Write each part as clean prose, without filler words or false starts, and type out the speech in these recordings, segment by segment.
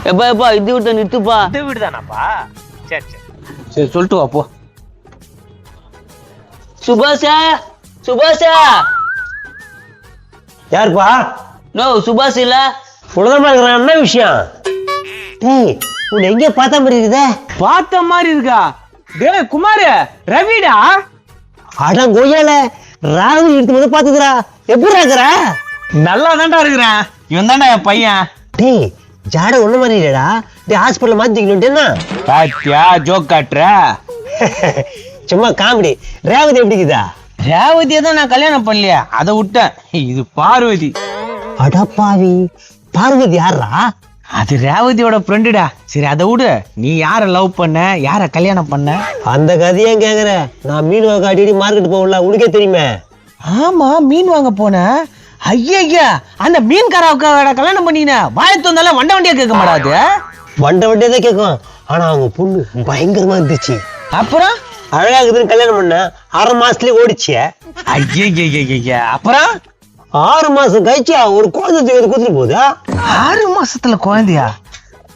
எப்பா எப்பா இது விட்டு நிறுத்துப்பா. இது விடுதானாப்பா? சரி சரி சரி சொல்லிட்டு வா போ. சுபாஷா சுபாஷா. யாருப்பா? நோ சுபாஷ் இல்ல. உடனே இருக்கிறான். என்ன விஷயம்? டேய் உன்னை எங்கேயோ பார்த்த மாதிரி இருக்குதே. பார்த்த மாதிரி இருக்கா? டேய் குமார், ரவிடா. அட கொய்யால ராகுல் எடுத்து வந்து பாத்துக்கிறா. எப்படி இருக்கிற? நல்லா தான்டா இருக்கிறேன். இவன் தான்டா என் பையன். டேய் ஜாட ஒண்ணு மாதிரி இல்லடா. டேய் ஹாஸ்பிட்டல் மாத்திக்கணும்னா பாத்தியா ஜோக் காட்டுற? சும்மா காமெடி. ரேவதி எப்படி இருக்குதா? ரேவதியை தான் நான் கல்யாணம் பண்ணலையா, அதை விட்டேன். இது பார்வதி. அடப்பாவி, பார்வதி யாரா? அது ரேவதியோட ஃப்ரெண்டுடா. சரி அதை விடு, நீ யார லவ் பண்ண, யார கல்யாணம் பண்ண? அந்த கதையே கேக்குற. நான் மீன் வாங்க அடிக்கடி மார்க்கெட் போகல, உனக்கே தெரியுமே. ஆமா மீன் வாங்க போன. ஐயா அந்த மீன்காராவுக்கு கல்யாணம் பண்ணின வாயத்து வந்தாலும் வண்ட வண்டியா கேட்க மாட்டாது. வண்ட வண்டியா தான் கேட்கும். ஆனா அவங்க பொண்ணு பயங்கரமா இருந்துச்சு. அப்புறம் அழகாக்குதுன்னு கல்யாணம் பண்ண 6 மாசத்துலயே ஓடிச்சு. ஐயா அப்புறம் 6 மாசம் கழிச்சு ஒரு குழந்தை குத்துட்டு போகுதா? 6 மாசத்துல குழந்தையா?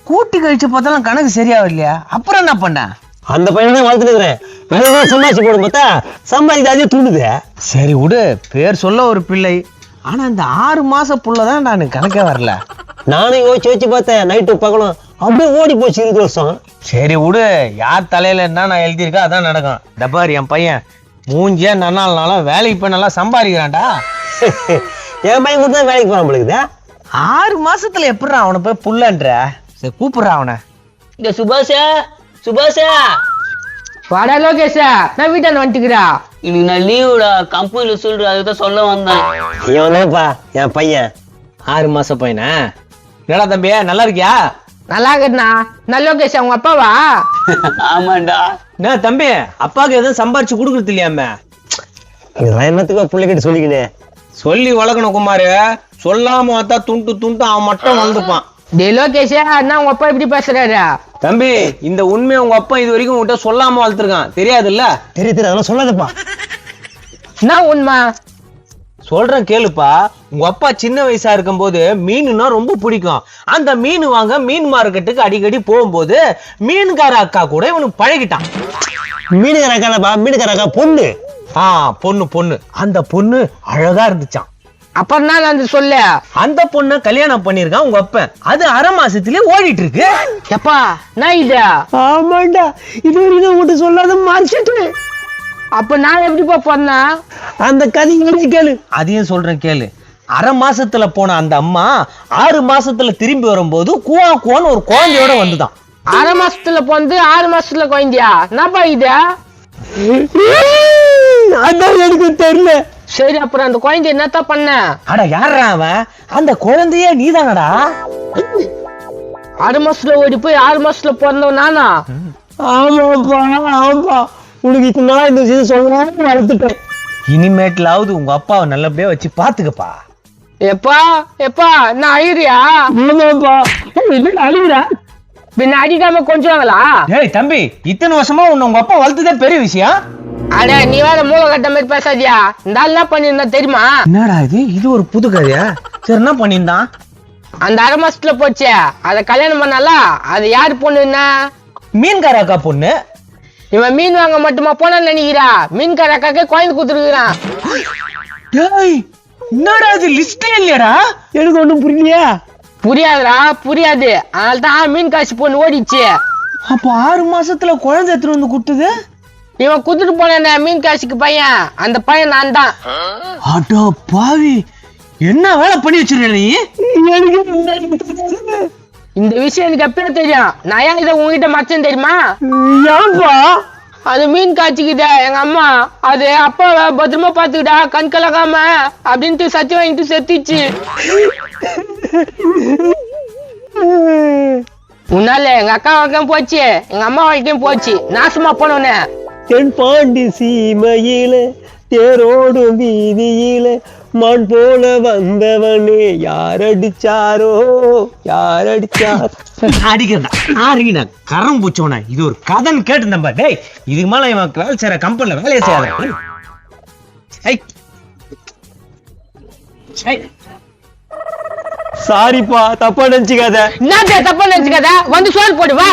கூட்டி கழிச்சு பார்த்தாலும் கணக்கு சரியாவும் இல்லையா? அப்புறம் என்ன பண்ண? அந்த பையனை தான் வளர்த்துனுக்குறேன். சம்பாதிச்சு போடும் பார்த்தா சம்பாதிக்க அதே தூண்டுது. சரி விடு, பேர் சொல்ல ஒரு பிள்ளை. ஆனா இந்த 6 மாச புள்ளதான் நான் கணக்கே வரல. நானும் யோசிச்சு பார்த்தேன் நைட்டு பகலும். அப்படியே ஓடி போச்சு 20 வருஷம். சரி விடு, யார் தலையில என்ன நான் எழுதியிருக்கா அதான் நடக்கும். டப்பார் என் பையன் மூஞ்சியா நன்னாலும் வேலைக்கு போய் நல்லா சம்பாதிக்கிறான்டா. என் பையன் கூட தான் வேலைக்கு போறான் போலுக்குதா. 6 மாசத்துல எப்படிடா அவனை போய் புள்ளன்ற? சரி கூப்பிடுறா அவனை. இந்த சுபாஷா சுபாஷா. வாடா லோகேஷா, நான் வீட்டான வந்துட்டுக்கிறா. இன்னைக்கு நான் லீவுடா, கம்பெனில சொல்ற, அதுதான் சொல்ல வந்தேன். இவனேப்பா என் பையன். 6 மாச பையனா? என்னடா தம்பி நல்லா இருக்கியா? நல்லா இருக்குண்ணா. நான் லோகேஷா உங்க அப்பாவா? ஆமாண்டா. என்ன தம்பி, அப்பாவுக்கு எதுவும் சம்பாரிச்சு கொடுக்குறது இல்லையாம? இதெல்லாம் என்னத்துக்கு பிள்ளைகிட்ட சொல்லிக்கினே? சொல்லி வளர்க்கணும் குமாரு. சொல்லாம பார்த்தா துண்டு அவன் மட்டும் வளர்ந்துப்பான். டே லோகேஷா, நான் உங்க அப்பா இப்படி பேசுறாரு? தம்பி இந்த உண்மையை உங்க அப்பா இது வரைக்கும் உங்ககிட்ட சொல்லாம வளர்த்துருக்கான், தெரியாதுல்ல? தெரியுது, அதெல்லாம் சொல்லாதப்பா. நான் உண்மை சொல்றேன் கேளுப்பா. உங்க அப்பா சின்ன வயசா இருக்கும் போது மீனுன்னா ரொம்ப பிடிக்கும். அந்த மீன் வாங்க மீன் மார்க்கெட்டுக்கு அடிக்கடி போகும்போது மீன்கார அக்கா கூட இவனுக்கு பழகிட்டான். மீனுக்கார அக்காப்பா, மீனுக்கார அக்கா பொண்ணு. பொண்ணு. அந்த பொண்ணு அழகா இருந்துச்சான். அப்புறம் நான் அந்த சொல்ல அந்த பொண்ணை கல்யாணம் பண்ணிருக்கான் உங்க அப்பா. அது 1/2 மாசத்துலயே ஓடிட்டு இருக்கு. எப்பா நான் இத? ஆமாண்டா, இது வரைக்கும் உங்கள்கிட்ட சொல்லாத மறைச்சிட்டு. அப்ப நான் எப்படிப்பா பண்ணேன்? அந்த கதையை கேளு. அதையும் சொல்றேன் கேளு. 1/2 மாசத்துல போன அந்த அம்மா 6 மாசத்துல திரும்பி வரும்போது குவான்னு ஒரு குழந்தையோட வந்துதான். 6 மாசத்துல போந்து 6 மாசத்துல குழந்தையா? என்னப்பா இது? அதான் எனக்கு தெரியல. சரி அப்புறம் அந்த குழந்தை என்னத்தான் பண்ண? அட யாரா அவன்? அந்த குழந்தையே நீதானடா. 6 மாசத்துல ஓடி போய் 6 மாசத்துல பிறந்தவன் நானா? ஆமாப்பா. உனக்கு இத்தனை நாளா இந்த விஷயத்தை சொல்லணும் வளர்த்துட்டேன். இனிமேட்லாவது உங்க அப்பாவை நல்லபடியா வச்சு பாத்துக்கப்பா. எப்பா நான் அழுறியா? ஆமாப்பா. அழுகுறா? பின்ன அடிக்காம கொஞ்சுவாங்களா? ஏய் தம்பி, இத்தனை வருஷமா உன்னை உங்க அப்பா வளர்த்ததே பெரிய விஷயம். அட நீ வேற மூளை கட்ட மாதிரி பேசாதியா? இந்த ஆள் என்ன பண்ணிருந்தா தெரியுமா? என்னடா இது ஒரு புது கதையா? சரி என்ன பண்ணிருந்தான்? அந்த 1/2 மாசத்துல போச்சு, அத கல்யாணம் பண்ணால. அது யாரு பொண்ணுன்னா? மீன்கார அக்கா பொண்ணு. இவன் மீன் வாங்க மட்டுமா போனான்னு நினைக்கிறா? மீன்கார அக்காக்கே குழந்தை குடுத்துருக்கான். என்னடா இது லிஸ்டே இல்லையடா? எனக்கு ஒண்ணும் புரியலையா? புரியாதுடா, புரியாது. அதனால்தான் மீன் காசு பொண்ணு ஓடிச்சு. அப்போ 6 மாசத்துல குழந்தை எடுத்துட்டு வந்து குடுத்தது இவன் குடுத்துட்டு போன மீன் காசுக்கு பையன். அந்த பையன் நான் தான். அடோ பாவி, என்ன வேலை பண்ணி வச்சிருக்க நீ? இந்த விஷயம் எனக்கு எப்பயே தெரியும். நான் ஏன் இதை உங்ககிட்ட மச்சம் தெரியுமா? ஏன்பா? அது மீன் காய்ச்சிக்கிட்ட எங்க அம்மா அது அப்பாவை பத்திரமா பாத்துக்கிட்டா, கண் கலக்காம அப்படின்ட்டு சத்தி வாங்கிட்டு செத்துச்சு. உன்னால எங்க அக்கா வாழ்க்கையும் போச்சு, எங்க அம்மா வாழ்க்கையும் போச்சு. நாசமா போனோன்னு தென் பாண்டி சீமையில தேரோடும் வீதியில மான் போல வந்தவனே யாரடிச்சாரோ அடிக்கிறா கரம் பூச்சவன. இது ஒரு கதைன்னு கேட்டு நம்ப. டேய் இதுக்கு மேல இவன் வேலை செய்யற கம்பெனில வேலையை செய்யாத. சாரிப்பா, தப்பா நினைச்சுக்காத. என்ன தப்பா நினைச்சுக்காத, வந்து சோறு போடு வா.